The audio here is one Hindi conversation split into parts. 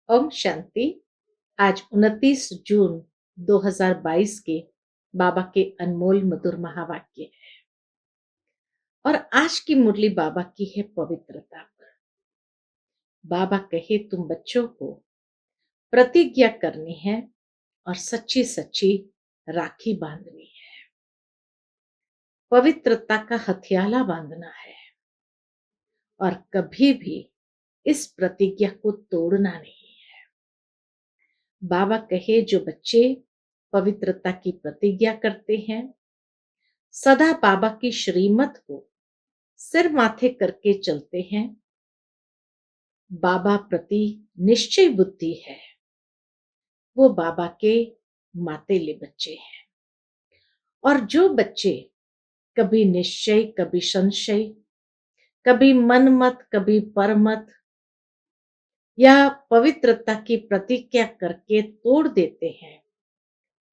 ओम शांति। आज 29 जून 2022 के बाबा के अनमोल मधुर महावाक्य है और आज की मुरली बाबा की है पवित्रता पर। बाबा कहे तुम बच्चों को प्रतिज्ञा करनी है और सच्ची सच्ची राखी बांधनी है। पवित्रता का हथियाला बांधना है और कभी भी इस प्रतिज्ञा को तोड़ना नहीं है। बाबा कहे जो बच्चे पवित्रता की प्रतिज्ञा करते हैं, सदा बाबा की श्रीमत को सिर माथे करके चलते हैं, बाबा प्रति निश्चय बुद्धि है, वो बाबा के मातेले बच्चे हैं। और जो बच्चे कभी निश्चय, कभी संशय, कभी मनमत, कभी परमत या पवित्रता की प्रतिज्ञा करके तोड़ देते हैं,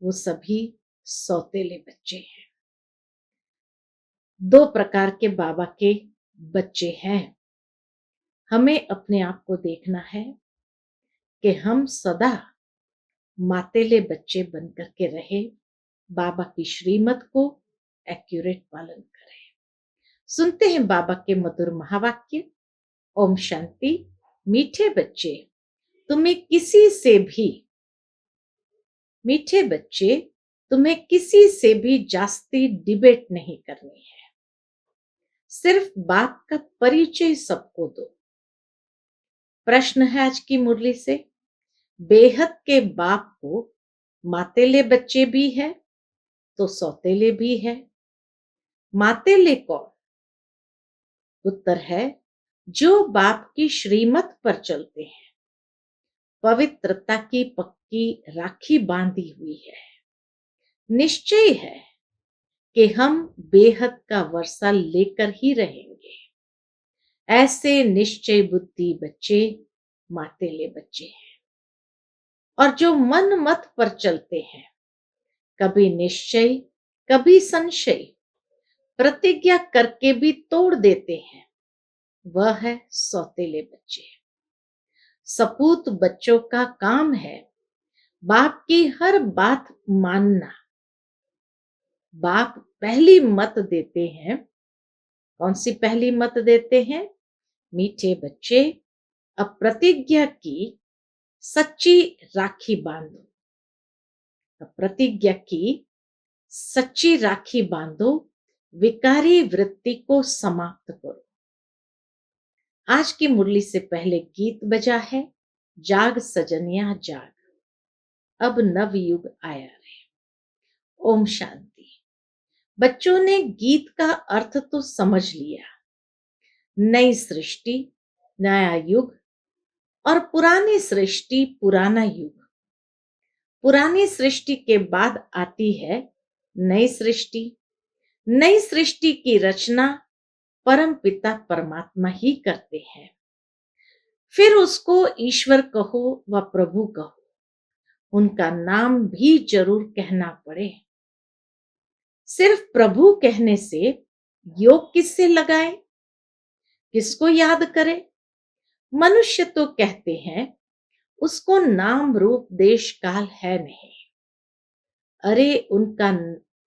वो सभी सौतेले बच्चे हैं। दो प्रकार के बाबा के बच्चे हैं। हमें अपने आप को देखना है कि हम सदा मातेले बच्चे बनकर के रहे, बाबा की श्रीमत को एक्यूरेट पालन करें। सुनते हैं बाबा के मधुर महावाक्य। ओम शांति। मीठे बच्चे तुम्हें किसी से भी मीठे बच्चे तुम्हें किसी से भी जास्ती डिबेट नहीं करनी है। सिर्फ बाप का परिचय सबको दो। प्रश्न है आज की मुरली से, बेहद के बाप को मातेले बच्चे भी है तो सौतेले भी है। मातेले कौन? उत्तर है जो बाप की श्रीमत पर चलते हैं, पवित्रता की पक्की राखी बांधी हुई है, निश्चय है कि हम बेहद का वर्षा लेकर ही रहेंगे। ऐसे निश्चय बुद्धि बच्चे मातेले बच्चे हैं। और जो मन मत पर चलते हैं, कभी निश्चय कभी संशय, प्रतिज्ञा करके भी तोड़ देते हैं, वह है सौतेले बच्चे। सपूत बच्चों का काम है बाप की हर बात मानना। बाप पहली मत देते हैं। कौन सी पहली मत देते हैं? मीठे बच्चे अब प्रतिज्ञा की सच्ची राखी बांधो। अब प्रतिज्ञा की सच्ची राखी बांधो, विकारी वृत्ति को समाप्त करो। आज की मुरली से पहले गीत बजा है, जाग सजनिया जाग, अब नव युग आया रे। ओम शांति। बच्चों ने गीत का अर्थ तो समझ लिया। नई सृष्टि, नया युग और पुरानी सृष्टि, पुराना युग। पुरानी सृष्टि के बाद आती है नई सृष्टि। नई सृष्टि की रचना परम पिता परमात्मा ही करते हैं। फिर उसको ईश्वर कहो व प्रभु कहो, उनका नाम भी जरूर कहना पड़े। सिर्फ प्रभु कहने से योग किससे लगाए, किसको याद करे? मनुष्य तो कहते हैं उसको नाम रूप देश काल है नहीं। अरे उनका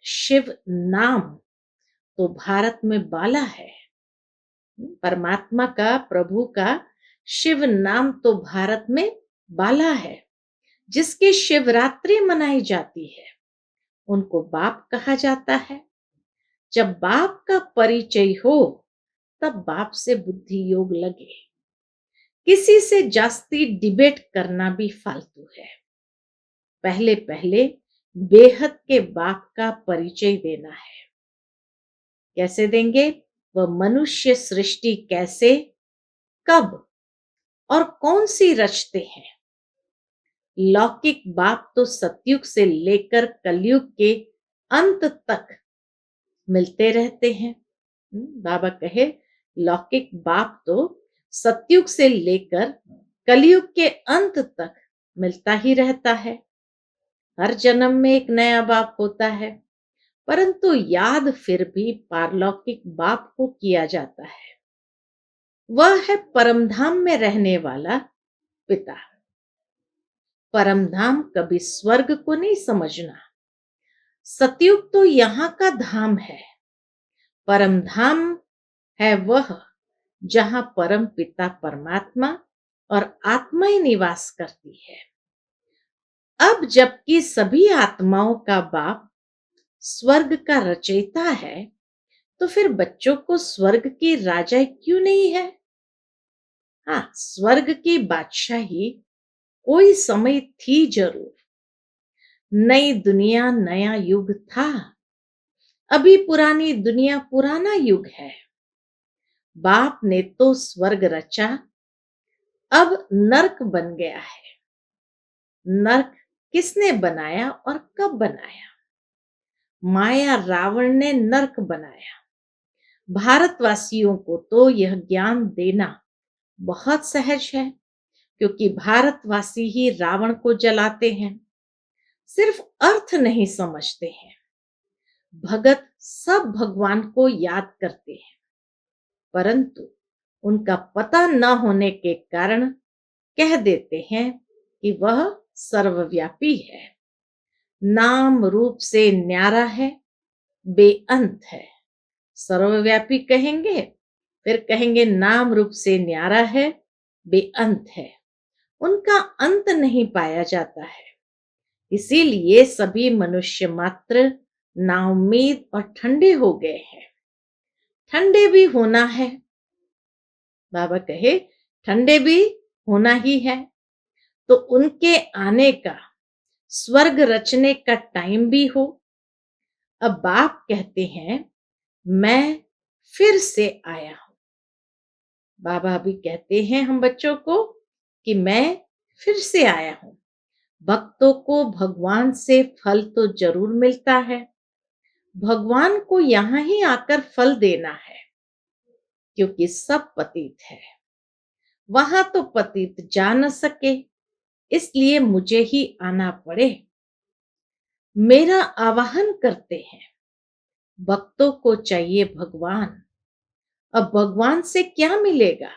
शिव नाम तो भारत में बाला है। परमात्मा का, प्रभु का शिव नाम तो भारत में बाला है। जिसकी शिवरात्रि मनाई जाती है उनको बाप कहा जाता है। जब बाप का परिचय हो तब बाप से बुद्धि योग लगे। किसी से जास्ती डिबेट करना भी फालतू है। पहले पहले बेहद के बाप का परिचय देना है। कैसे देंगे? वह मनुष्य सृष्टि कैसे, कब और कौन सी रचते हैं। लौकिक बाप तो सतयुग से लेकर कलयुग के अंत तक मिलते रहते हैं। बाबा कहे लौकिक बाप तो सतयुग से लेकर कलयुग के अंत तक मिलता ही रहता है। हर जन्म में एक नया बाप होता है, परंतु याद फिर भी पारलौकिक बाप को किया जाता है। वह है परमधाम में रहने वाला पिता। परम धाम कभी स्वर्ग को नहीं समझना। सतयुग तो यहाँ का धाम है। परम धाम है वह जहाँ परम पिता परमात्मा और आत्मा ही निवास करती है। अब जबकि सभी आत्माओं का बाप स्वर्ग का रचयिता है, तो फिर बच्चों को स्वर्ग की राजा क्यों नहीं है? हाँ, स्वर्ग की बादशाही कोई समय थी जरूर। नई दुनिया नया युग था। अभी पुरानी दुनिया पुराना युग है। बाप ने तो स्वर्ग रचा, अब नर्क बन गया है। नर्क किसने बनाया और कब बनाया? माया रावण ने नर्क बनाया। भारतवासियों को तो यह ज्ञान देना बहुत सहज है, क्योंकि भारतवासी ही रावण को जलाते हैं। सिर्फ अर्थ नहीं समझते हैं। भगत सब भगवान को याद करते हैं, परंतु उनका पता न होने के कारण कह देते हैं कि वह सर्वव्यापी है, नाम रूप से न्यारा है, बेअंत है। सर्वव्यापी कहेंगे, फिर कहेंगे नाम रूप से न्यारा है, बेअंत है। उनका अंत नहीं पाया जाता है। इसीलिए सभी मनुष्य मात्र नाउम्मीद और ठंडे हो गए हैं। ठंडे भी होना है। बाबा कहे ठंडे भी होना ही है, तो उनके आने का, स्वर्ग रचने का टाइम भी हो। अब बाप कहते हैं मैं फिर से आया हूं। बाबा भी कहते हैं हम बच्चों को कि मैं फिर से आया हूं। भक्तों को भगवान से फल तो जरूर मिलता है। भगवान को यहां ही आकर फल देना है, क्योंकि सब पतित है। वहां तो पतित जा न सके, इसलिए मुझे ही आना पड़े। मेरा आवाहन करते हैं। भक्तों को चाहिए भगवान। अब भगवान से क्या मिलेगा?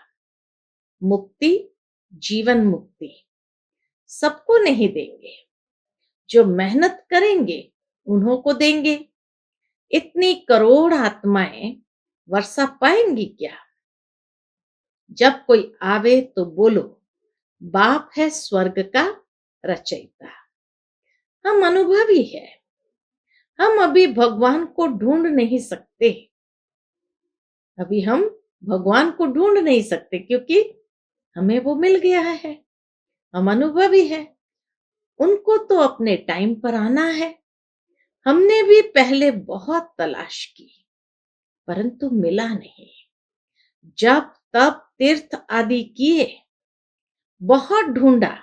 मुक्ति, जीवन मुक्ति। सबको नहीं देंगे, जो मेहनत करेंगे उन्हों को देंगे। इतनी करोड़ आत्माएं वर्षा पाएंगी क्या? जब कोई आवे तो बोलो बाप है स्वर्ग का रचयिता। हम अनुभवी है। हम अभी भगवान को ढूंढ नहीं सकते। अभी हम भगवान को ढूंढ नहीं सकते, क्योंकि हमें वो मिल गया है। हम अनुभवी है। उनको तो अपने टाइम पर आना है। हमने भी पहले बहुत तलाश की, परंतु मिला नहीं। जब तब तीर्थ आदि किए, बहुत ढूंढा,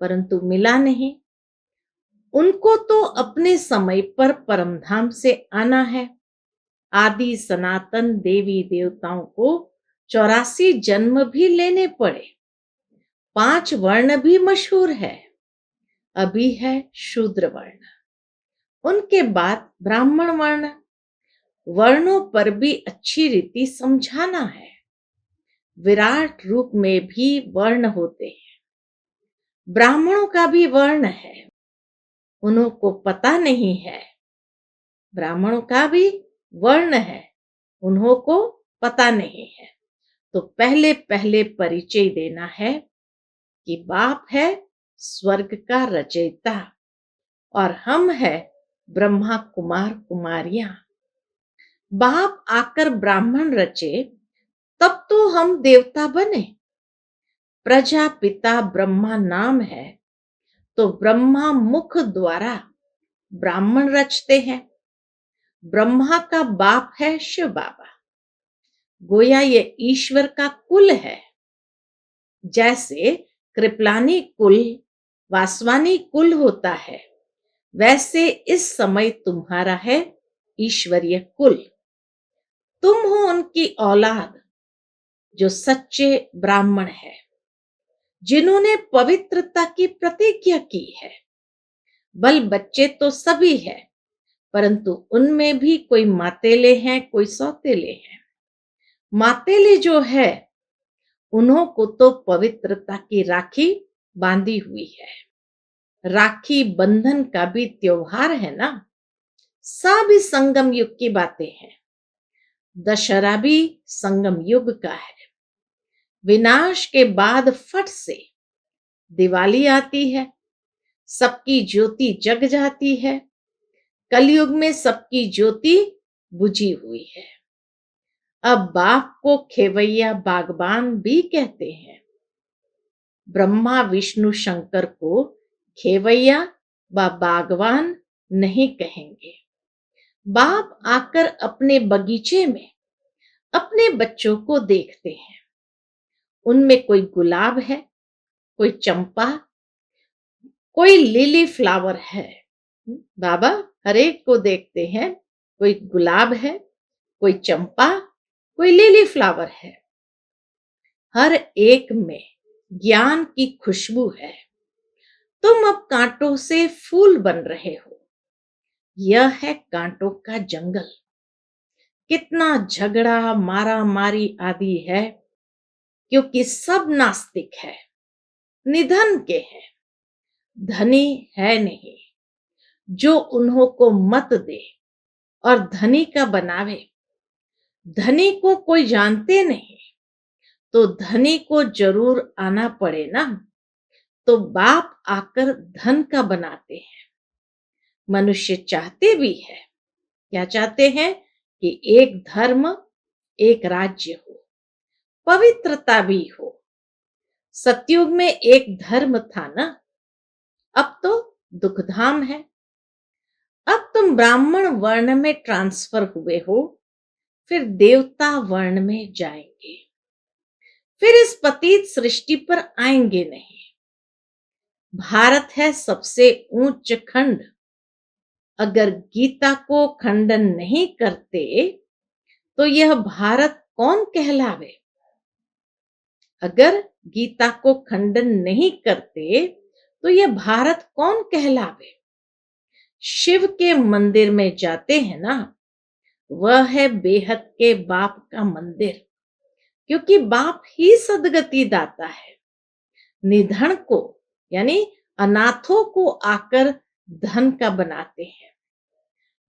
परंतु मिला नहीं। उनको तो अपने समय पर परमधाम से आना है। आदि सनातन देवी देवताओं को 84 जन्म भी लेने पड़े। 5 वर्ण भी मशहूर है। अभी है शूद्र वर्ण, उनके बाद ब्राह्मण वर्ण। वर्णों पर भी अच्छी रीति समझाना है। विराट रूप में भी वर्ण होते हैं। ब्राह्मणों का भी वर्ण है, उन्हों को पता नहीं है। ब्राह्मणों का भी वर्ण है, उन्हों को पता नहीं है। तो पहले पहले परिचय देना है कि बाप है स्वर्ग का रचयिता और हम है ब्रह्मा कुमार कुमारियां। बाप आकर ब्राह्मण रचे, तब तो हम देवता बने। प्रजापिता ब्रह्मा नाम है, तो ब्रह्मा मुख द्वारा ब्राह्मण रचते हैं। ब्रह्मा का बाप है शिव बाबा। गोया ये ईश्वर का कुल है। जैसे कृपलानी कुल, वासवानी कुल होता है, वैसे इस समय तुम्हारा है ईश्वरीय कुल। तुम हो उनकी औलाद, जो सच्चे ब्राह्मण है, जिन्होंने पवित्रता की प्रतिज्ञा की है। बल बच्चे तो सभी है, परंतु उनमें भी कोई मातेले हैं, कोई सौतेले हैं। मातेले जो है, उन्हों को तो पवित्रता की राखी बांधी हुई है। राखी बंधन का भी त्योहार है ना, सभी संगम युग की बातें हैं। दशहरा भी संगम युग का है। विनाश के बाद फट से दिवाली आती है, सबकी ज्योति जग जाती है। कलयुग में सबकी ज्योति बुझी हुई है। अब बाप को खेवैया बागबान भी कहते हैं। ब्रह्मा विष्णु शंकर को खेवैया व बागवान नहीं कहेंगे। बाप आकर अपने बगीचे में अपने बच्चों को देखते हैं। उनमें कोई गुलाब है, कोई चंपा, कोई लिली फ्लावर है। बाबा हर एक को देखते हैं, कोई गुलाब है, कोई चंपा, कोई लिली फ्लावर है। हर एक में ज्ञान की खुशबू है। तुम अब कांटों से फूल बन रहे हो। यह है कांटों का जंगल। कितना झगड़ा मारा मारी आदि है, क्योंकि सब नास्तिक है, निधन के हैं, धनी है नहीं। जो उन्हों को मत दे और धनी का बनावे। धनी को कोई जानते नहीं, तो धनी को जरूर आना पड़े ना। तो बाप आकर धन का बनाते हैं। मनुष्य चाहते भी है, क्या चाहते हैं कि एक धर्म, एक राज्य हो, पवित्रता भी हो। सतयुग में एक धर्म था ना, अब तो दुखधाम है। अब तुम ब्राह्मण वर्ण में ट्रांसफर हुए हो, फिर देवता वर्ण में जाएंगे, फिर इस पतित सृष्टि पर आएंगे नहीं। भारत है सबसे ऊंच खंड। अगर गीता को खंडन नहीं करते तो यह भारत कौन कहलावे। अगर गीता को खंडन नहीं करते तो यह भारत कौन कहलावे। शिव के मंदिर में जाते हैं ना, वह है बेहद के बाप का मंदिर, क्योंकि बाप ही सदगति दाता है। निधन को यानी अनाथों को आकर धन का बनाते हैं।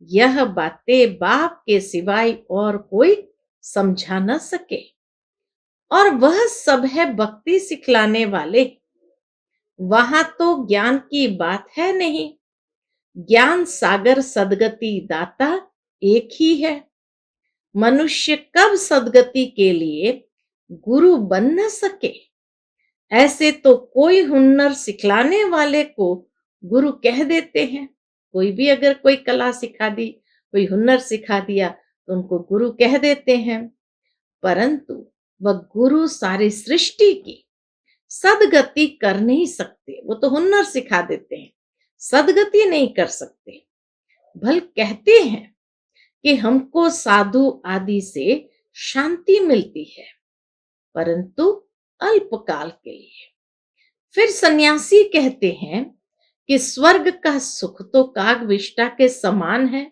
यह बातें बाप के सिवाय और कोई समझा न सके। और वह सब है भक्ति सिखलाने वाले। वहां तो ज्ञान की बात है नहीं। ज्ञान सागर सदगति दाता एक ही है। मनुष्य कब सदगति के लिए गुरु बन न सके। ऐसे तो कोई हुनर सिखलाने वाले को गुरु कह देते हैं। कोई भी अगर कोई कला सिखा दी, कोई हुनर सिखा दिया, तो उनको गुरु कह देते हैं। परंतु वह गुरु सारी सृष्टि की सदगति कर नहीं सकते। वो तो हुनर सिखा देते हैं, सदगति नहीं कर सकते। भल कहते हैं कि हमको साधु आदि से शांति मिलती है, परंतु अल्पकाल के लिए। फिर सन्यासी कहते हैं कि स्वर्ग का सुख तो कागविष्टा के समान है।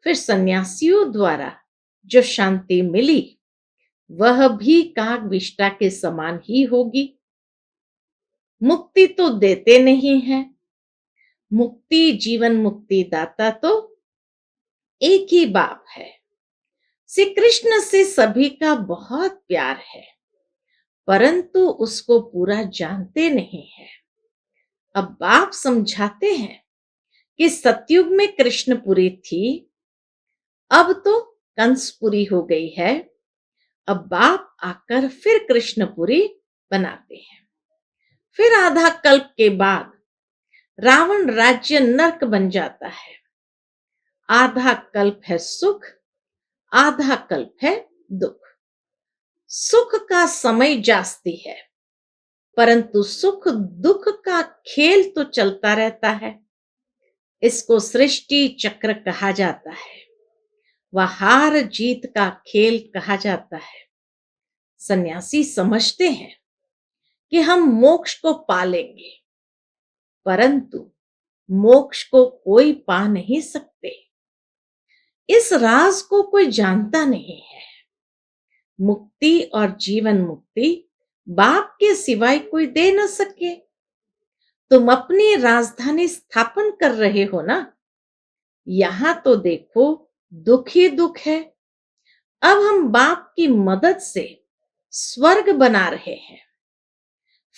फिर सन्यासियों द्वारा जो शांति मिली वह भी कागविष्टा के समान ही होगी। मुक्ति तो देते नहीं है। मुक्ति जीवन मुक्ति दाता तो एक ही बाप है। श्री कृष्ण से सभी का बहुत प्यार है, परंतु उसको पूरा जानते नहीं है। अब बाप समझाते हैं कि सतयुग में कृष्णपुरी थी, अब तो कंसपुरी हो गई है। अब बाप आकर फिर कृष्णपुरी बनाते हैं। फिर आधा कल्प के बाद रावण राज्य नरक बन जाता है। आधा कल्प है सुख, आधा कल्प है दुख। सुख का समय जास्ती है, परंतु सुख दुख का खेल तो चलता रहता है। इसको सृष्टि चक्र कहा जाता है, वह हार जीत का खेल कहा जाता है। सन्यासी समझते हैं कि हम मोक्ष को पा लेंगे, परंतु मोक्ष को कोई पा नहीं सकते। इस राज को कोई जानता नहीं है। मुक्ति और जीवन मुक्ति बाप के सिवाय कोई दे न सके। तुम अपनी राजधानी स्थापन कर रहे हो ना? यहां तो देखो, दुख ही दुख है। अब हम बाप की मदद से स्वर्ग बना रहे हैं।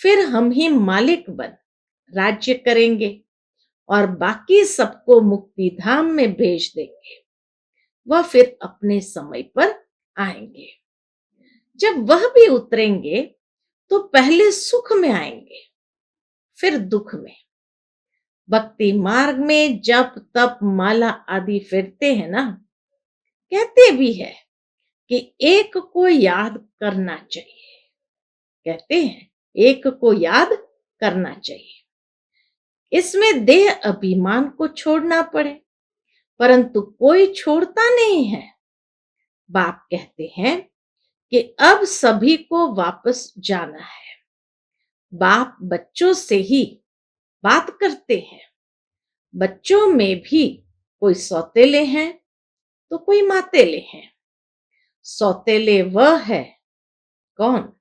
फिर हम ही मालिक बन राज्य करेंगे और बाकी सबको मुक्ति धाम में भेज देंगे। वह फिर अपने समय पर आएंगे। जब वह भी उतरेंगे तो पहले सुख में आएंगे, फिर दुख में। भक्ति मार्ग में जप तप माला आदि फिरते हैं ना, कहते भी है कि एक को याद करना चाहिए। कहते हैं एक को याद करना चाहिए। इसमें देह अभिमान को छोड़ना पड़े, परंतु कोई छोड़ता नहीं है। बाप कहते हैं कि अब सभी को वापस जाना है। बाप बच्चों से ही बात करते हैं। बच्चों में भी कोई सौतेले हैं तो कोई मातेले हैं। सौतेले वह है कौन?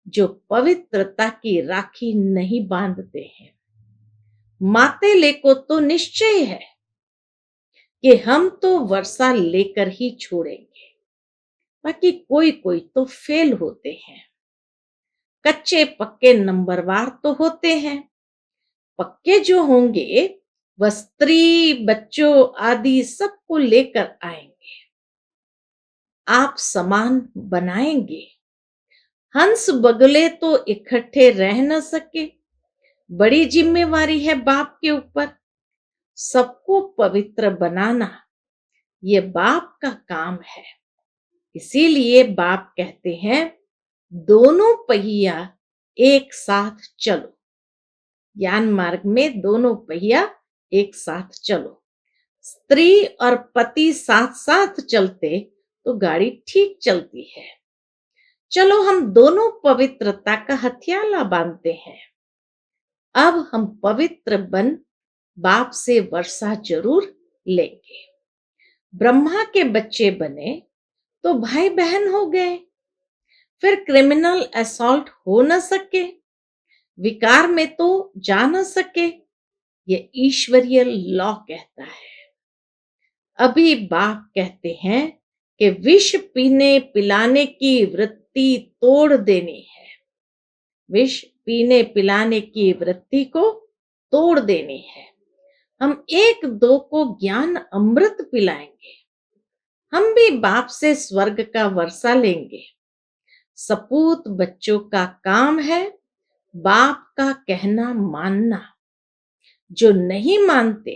जो पवित्रता की राखी नहीं बांधते हैं। मातेले को तो निश्चय है कि हम तो वर्षा लेकर ही छोड़ेंगे, बाकी कोई कोई तो फेल होते हैं। कच्चे पक्के नंबरवार तो होते हैं। पक्के जो होंगे वह स्त्री बच्चों आदि सबको लेकर आएंगे। आप समान बनाएंगे। हंस बगुले तो इकट्ठे रह न सके। बड़ी जिम्मेवारी है बाप के ऊपर। सबको पवित्र बनाना ये बाप का काम है। इसीलिए बाप कहते हैं दोनों पहिया एक साथ चलो। ज्ञान मार्ग में दोनों पहिया एक साथ चलो। स्त्री और पति साथ साथ चलते तो गाड़ी ठीक चलती है। चलो हम दोनों पवित्रता का हथियाला बांधते हैं। अब हम पवित्र बन बाप से वर्षा जरूर लेंगे। ब्रह्मा के बच्चे बने तो भाई बहन हो गए। फिर क्रिमिनल असॉल्ट हो न सके, विकार में तो जा न सके। ये ईश्वरीय लॉ कहता है। अभी बाप कहते हैं कि विष पीने पिलाने की वृत्ति तोड़ देनी है। विष पीने पिलाने की वृत्ति को तोड़ देनी है। हम एक दो को ज्ञान अमृत पिलाएंगे। हम भी बाप से स्वर्ग का वर्षा लेंगे। सपूत बच्चों का काम है बाप का कहना मानना। जो नहीं मानते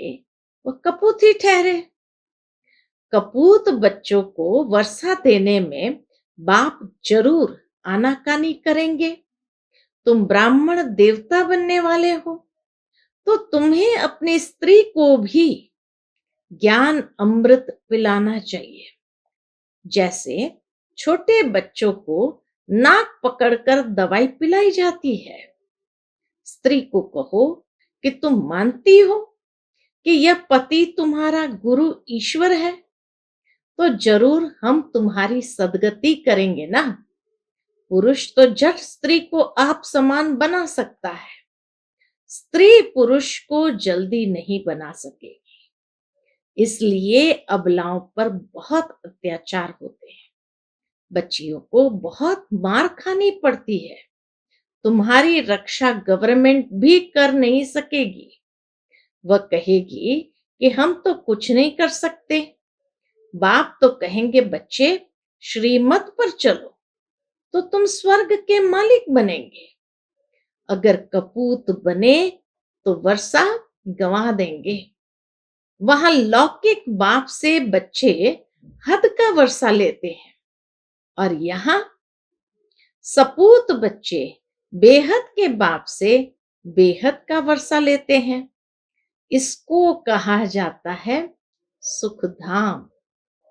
वो कपूत ही ठहरे। कपूत बच्चों को वर्षा देने में बाप जरूर आनाकानी करेंगे। तुम ब्राह्मण देवता बनने वाले हो तो तुम्हें अपनी स्त्री को भी ज्ञान अमृत पिलाना चाहिए। जैसे छोटे बच्चों को नाक पकड़कर दवाई पिलाई जाती है। स्त्री को कहो कि तुम मानती हो कि यह पति तुम्हारा गुरु ईश्वर है, तो जरूर हम तुम्हारी सदगति करेंगे ना। पुरुष तो जट स्त्री को आप समान बना सकता है, स्त्री पुरुष को जल्दी नहीं बना सकेगी। इसलिए अबलाओं पर बहुत अत्याचार होते हैं। बच्चियों को बहुत मार खानी पड़ती है। तुम्हारी रक्षा गवर्नमेंट भी कर नहीं सकेगी। वह कहेगी कि हम तो कुछ नहीं कर सकते। बाप तो कहेंगे बच्चे श्रीमत पर चलो तो तुम स्वर्ग के मालिक बनेंगे। अगर कपूत बने तो वर्षा गंवा देंगे। वहां लौकिक बाप से बच्चे हद का वर्षा लेते हैं और यहाँ सपूत बच्चे बेहद के बाप से बेहद का वर्षा लेते हैं। इसको कहा जाता है सुख धाम।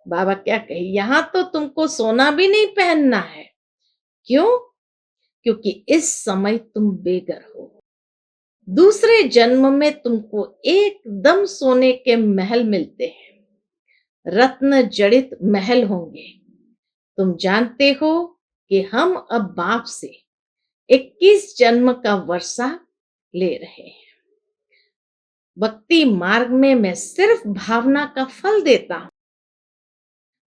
बाबा क्या कहे, यहां तो तुमको सोना भी नहीं पहनना है। क्यों? क्योंकि इस समय तुम बेघर हो। दूसरे जन्म में तुमको एकदम सोने के महल मिलते हैं। रत्न जड़ित महल होंगे। तुम जानते हो कि हम अब बाप से 21 जन्म का वर्षा ले रहे हैं। भक्ति मार्ग में मैं सिर्फ भावना का फल देता हूं।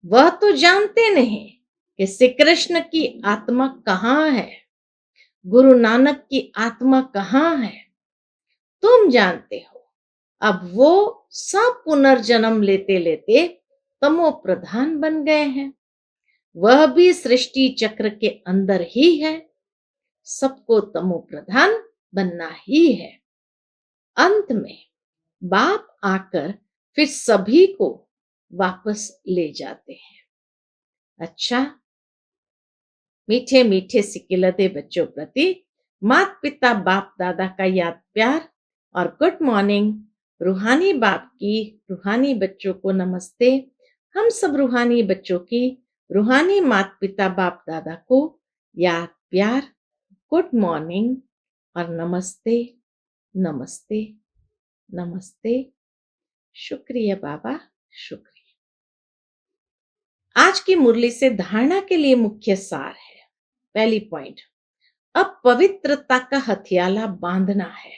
वह तो जानते नहीं कि श्री कृष्ण की आत्मा कहाँ है, गुरु नानक की आत्मा कहाँ है। तुम जानते हो। अब वो सब पुनर्जन्म लेते लेते तमो प्रधान बन गए हैं। वह भी सृष्टि चक्र के अंदर ही है। सबको तमो प्रधान बनना ही है। अंत में बाप आकर फिर सभी को वापस ले जाते हैं। अच्छा, मीठे मीठे सिकिलते बच्चों प्रति माता पिता बाप दादा का याद प्यार और गुड मॉर्निंग। रूहानी बाप की रूहानी बच्चों को नमस्ते। हम सब रूहानी बच्चों की रूहानी माता पिता बाप दादा को याद प्यार, गुड मॉर्निंग और नमस्ते नमस्ते नमस्ते। शुक्रिया बाबा, शुक्रिया। आज की मुरली से धारणा के लिए मुख्य सार है। पहली पॉइंट, अब पवित्रता का हथियाला बांधना है।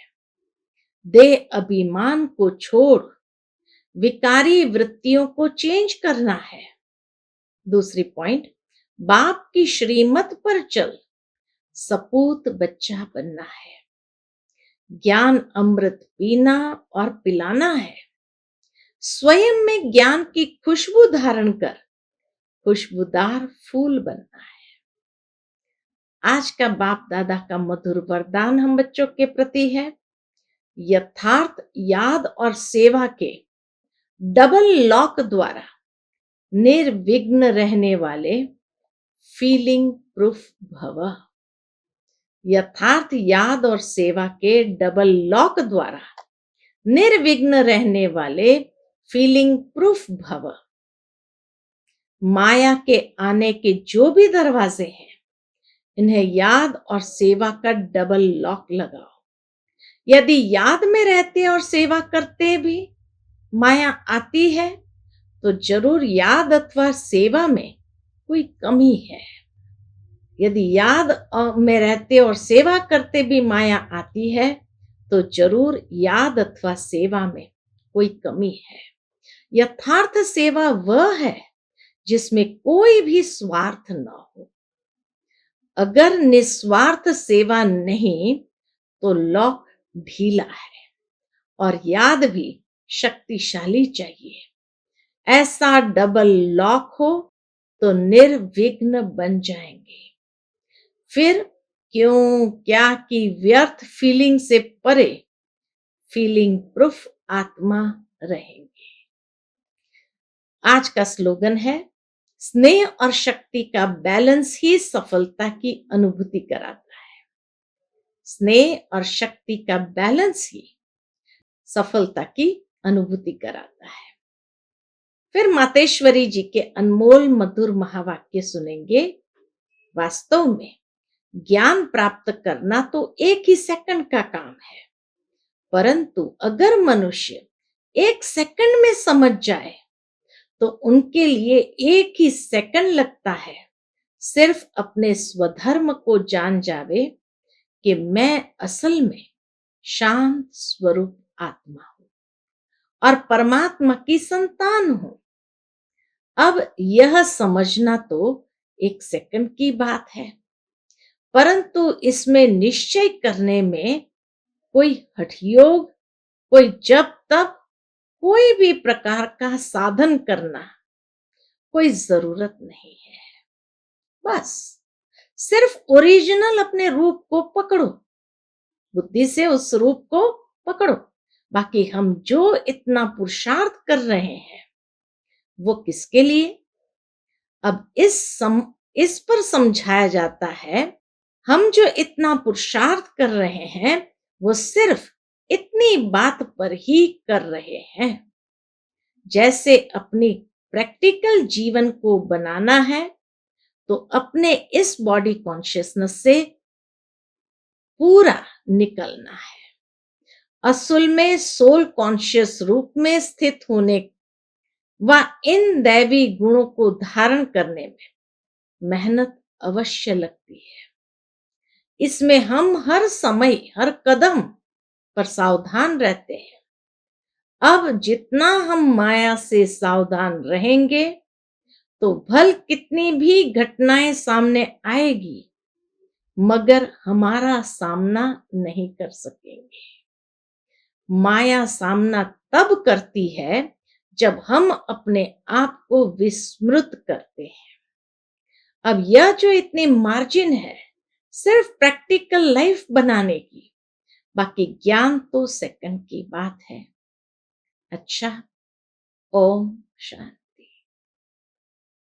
देह अभिमान को छोड़ विकारी वृत्तियों को चेंज करना है। दूसरी पॉइंट, बाप की श्रीमत पर चल सपूत बच्चा बनना है। ज्ञान अमृत पीना और पिलाना है। स्वयं में ज्ञान की खुशबू धारण कर खुशबूदार फूल बनना है। आज का बाप दादा का मधुर वरदान हम बच्चों के प्रति है। यथार्थ याद और सेवा के डबल लॉक द्वारा निर्विघ्न रहने वाले फीलिंग प्रूफ भव। यथार्थ याद और सेवा के डबल लॉक द्वारा निर्विघ्न रहने वाले फीलिंग प्रूफ भव। माया के आने के जो भी दरवाजे हैं, इन्हें याद और सेवा का डबल लॉक लगाओ। यदि याद में रहते और सेवा करते भी माया आती है, तो जरूर याद अथवा सेवा में कोई कमी है। यदि याद में रहते और सेवा करते भी माया आती है, तो जरूर याद अथवा सेवा में कोई कमी है। यथार्थ सेवा वह है जिसमें कोई भी स्वार्थ न हो। अगर निस्वार्थ सेवा नहीं, तो लॉक ढीला है और याद भी शक्तिशाली चाहिए। ऐसा डबल लॉक हो तो निर्विघ्न बन जाएंगे। फिर क्यों क्या की व्यर्थ फीलिंग से परे फीलिंग प्रूफ आत्मा रहेंगे। आज का स्लोगन है, स्नेह और शक्ति का बैलेंस ही सफलता की अनुभूति कराता है। स्नेह और शक्ति का बैलेंस ही सफलता की अनुभूति कराता है। फिर मातेश्वरी जी के अनमोल मधुर महावाक्य सुनेंगे। वास्तव में ज्ञान प्राप्त करना तो एक ही सेकंड का काम है, परंतु अगर मनुष्य एक सेकंड में समझ जाए तो उनके लिए एक ही सेकंड लगता है। सिर्फ अपने स्वधर्म को जान जावे कि मैं असल में शांत स्वरूप आत्मा हूं और परमात्मा की संतान हूं। अब यह समझना तो एक सेकंड की बात है, परंतु इसमें निश्चय करने में कोई हठयोग, कोई जब तब, कोई भी प्रकार का साधन करना कोई जरूरत नहीं है। बस सिर्फ ओरिजिनल अपने रूप को पकड़ो, बुद्धि से उस रूप को पकड़ो। बाकी हम जो इतना पुरुषार्थ कर रहे हैं, वो किसके लिए? अब इस पर समझाया जाता है, हम जो इतना पुरुषार्थ कर रहे हैं, वो सिर्फ इतनी बात पर ही कर रहे हैं। जैसे अपनी प्रैक्टिकल जीवन को बनाना है, तो अपने इस बॉडी कॉन्शियसनेस से पूरा निकलना है। असल में सोल कॉन्शियस रूप में स्थित होने व इन दैवी गुणों को धारण करने में मेहनत अवश्य लगती है। इसमें हम हर समय हर कदम पर सावधान रहते हैं। अब जितना हम माया से सावधान रहेंगे, तो भल कितनी भी घटनाएं सामने आएगी, मगर हमारा सामना नहीं कर सकेंगे। माया सामना तब करती है जब हम अपने आप को विस्मृत करते हैं। अब यह जो इतनी मार्जिन है, सिर्फ प्रैक्टिकल लाइफ बनाने की, बाकी ज्ञान तो सेकंड की बात है। अच्छा, ओम शांति।